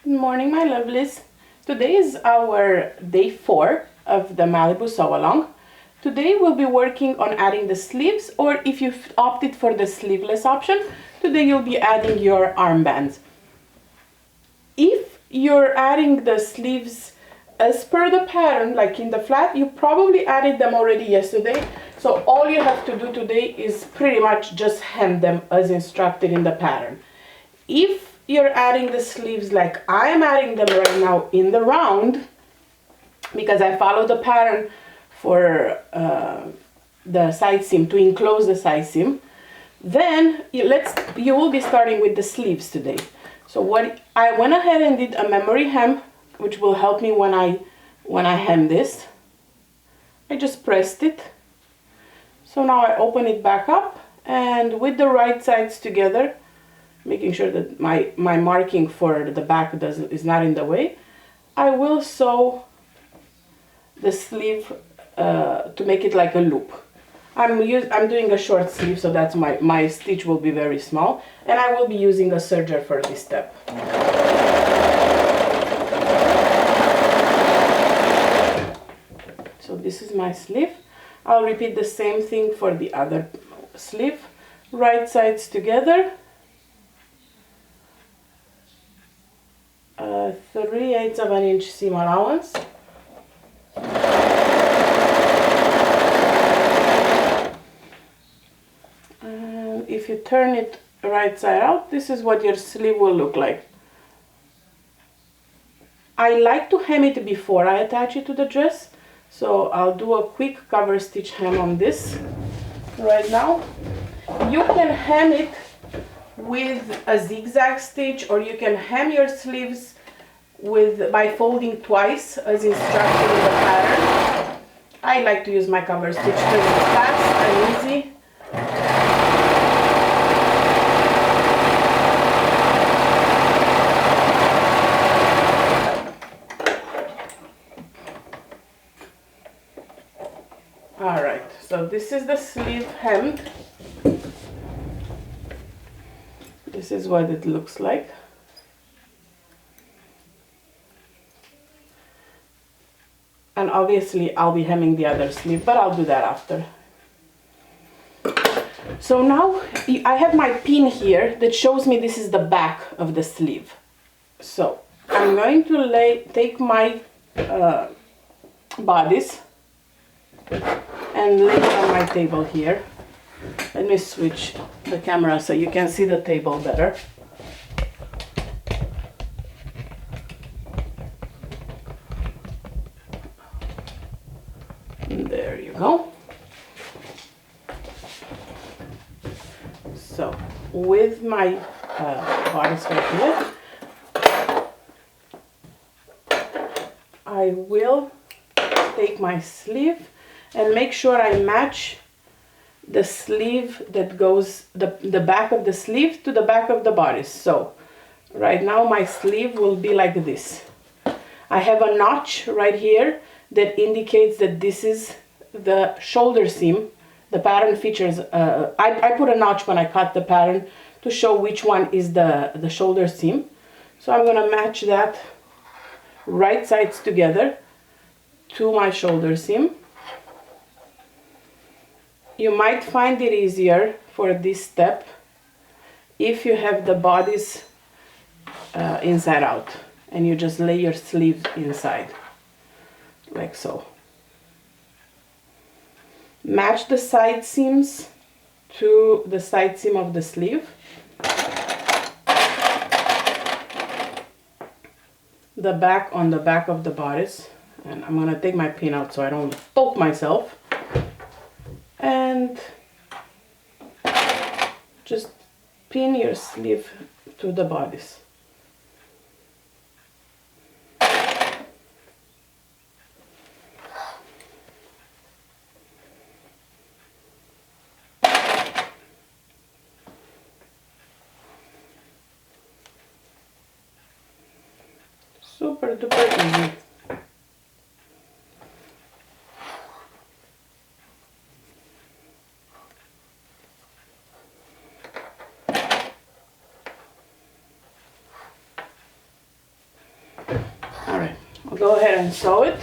Good morning, my lovelies. Today is our day 4 of the Malibu sew along. Today we'll be working on adding the sleeves, or if you've opted for the sleeveless option, today you'll be adding your armbands. If you're adding the sleeves as per the pattern, like in the flat, you probably added them already yesterday. So all you have to do today is pretty much just hem them as instructed in the pattern. If you're adding the sleeves like I am adding them right now in the round, because I follow the pattern for the side seam to enclose the side seam, then you will be starting with the sleeves today. So what I went ahead and did a memory hem, which will help me when I hem this. I just pressed it. So now I open it back up, and with the right sides together, making sure that my marking for the back is not in the way, I will sew the sleeve to make it like a loop. I'm doing a short sleeve, so that's my stitch will be very small, and I will be using a serger for this step. So this is my sleeve. I'll repeat the same thing for the other sleeve. Right sides together. 3/8 of an inch seam allowance. And if you turn it right side out, this is what your sleeve will look like. I like to hem it before I attach it to the dress, so I'll do a quick cover stitch hem on this right now. You can hem it with a zigzag stitch, or you can hem your sleeves by folding twice as instructed in the pattern. I like to use my cover stitch because it's fast and easy. Alright, so this is the sleeve hemmed. This is what it looks like. And obviously I'll be hemming the other sleeve, but I'll do that after. So now I have my pin here that shows me this is the back of the sleeve. So I'm going to take my bodice and lay it on my table here. Let me switch the camera so you can see the table better. And there you go. So with my bodice right here, I will take my sleeve and make sure I match the sleeve that goes, the back of the sleeve to the back of the bodice. So right now my sleeve will be like this. I have a notch right here that indicates that this is the shoulder seam. The pattern features, I put a notch when I cut the pattern to show which one is the shoulder seam. So I'm gonna match that right sides together to my shoulder seam. You might find it easier for this step if you have the bodice inside out and you just lay your sleeve inside, like so. Match the side seams to the side seam of the sleeve. The back on the back of the bodice. And I'm gonna take my pin out so I don't poke myself. And just pin your sleeve to the bodice. Super duper easy. go ahead and sew it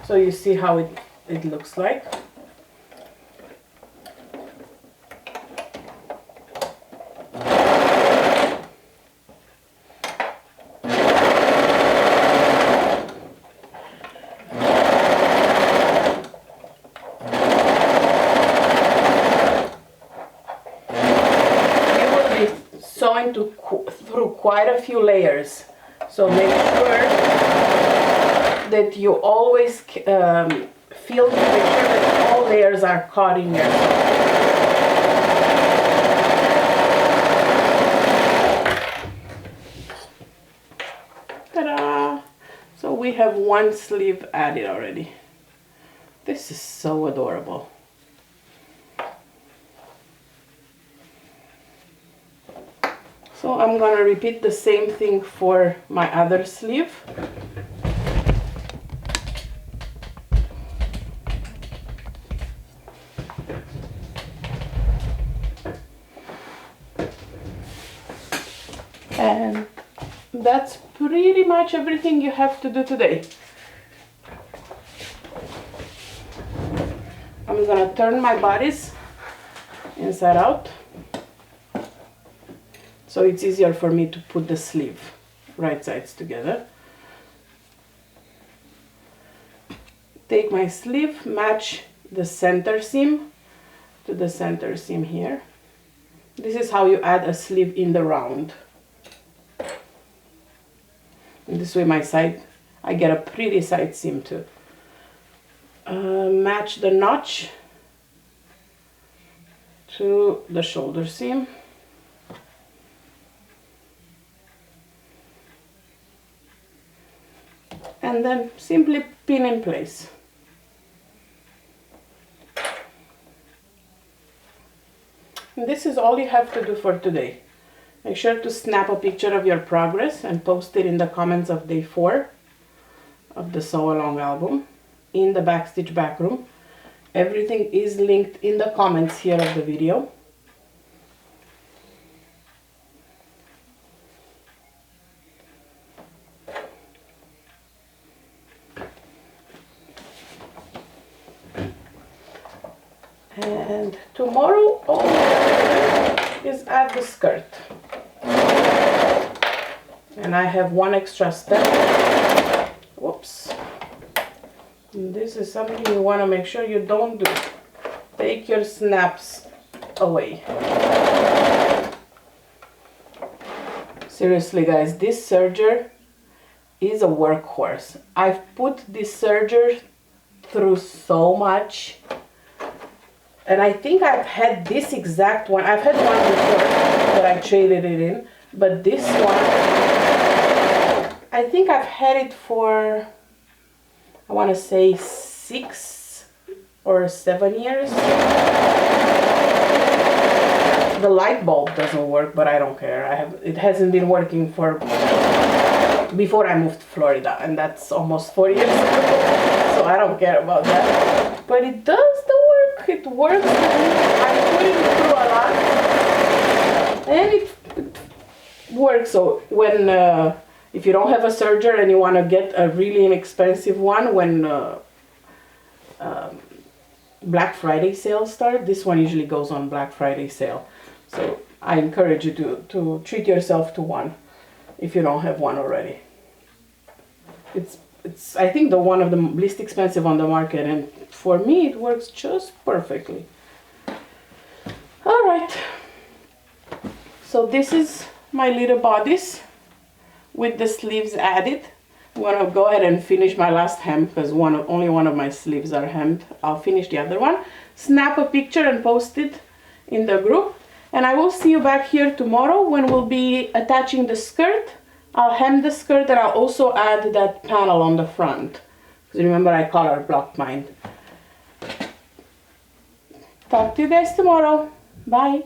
so you see how it looks like. Sewing through quite a few layers, so make sure that you always feel to make sure that all layers are caught in your sew. Ta-da! So we have one sleeve added already. This is so adorable. So I'm gonna repeat the same thing for my other sleeve. And that's pretty much everything you have to do today. I'm gonna turn my bodice inside out, so it's easier for me to put the sleeve right sides together. Take my sleeve, match the center seam to the center seam here. This is how you add a sleeve in the round. And this way I get a pretty side seam too. Match the notch to the shoulder seam. And then simply pin in place. And this is all you have to do for today. Make sure to snap a picture of your progress and post it in the comments of day 4 of the Sew Along album in the Backstitch Backroom. Everything is linked in the comments here of the video. And tomorrow all we have to do is add the skirt. And I have one extra step. Whoops. And this is something you want to make sure you don't do. Take your snaps away. Seriously guys, this serger is a workhorse. I've put this serger through so much. And I think I've had this exact one. I've had one before that I traded it in. But this one, I think I've had it for, I want to say 6 or 7 years. The light bulb doesn't work, but I don't care. It hasn't been working for before I moved to Florida, and that's almost 4 years ago. So I don't care about that. But it does the work. It works. I put it through a lot, and it works. So when if you don't have a serger and you want to get a really inexpensive one when Black Friday sales start, this one usually goes on Black Friday sale. So I encourage you to treat yourself to one if you don't have one already. It's I think the one of the least expensive on the market, and for me it works just perfectly. All right, so this is my little bodice with the sleeves added. I'm gonna go ahead and finish my last hem because only one of my sleeves are hemmed. I'll finish the other one, snap a picture and post it in the group, and I will see you back here tomorrow when we'll be attaching the skirt. I'll hem the skirt and I'll also add that panel on the front, because remember I color blocked mine. Talk to you guys tomorrow. Bye.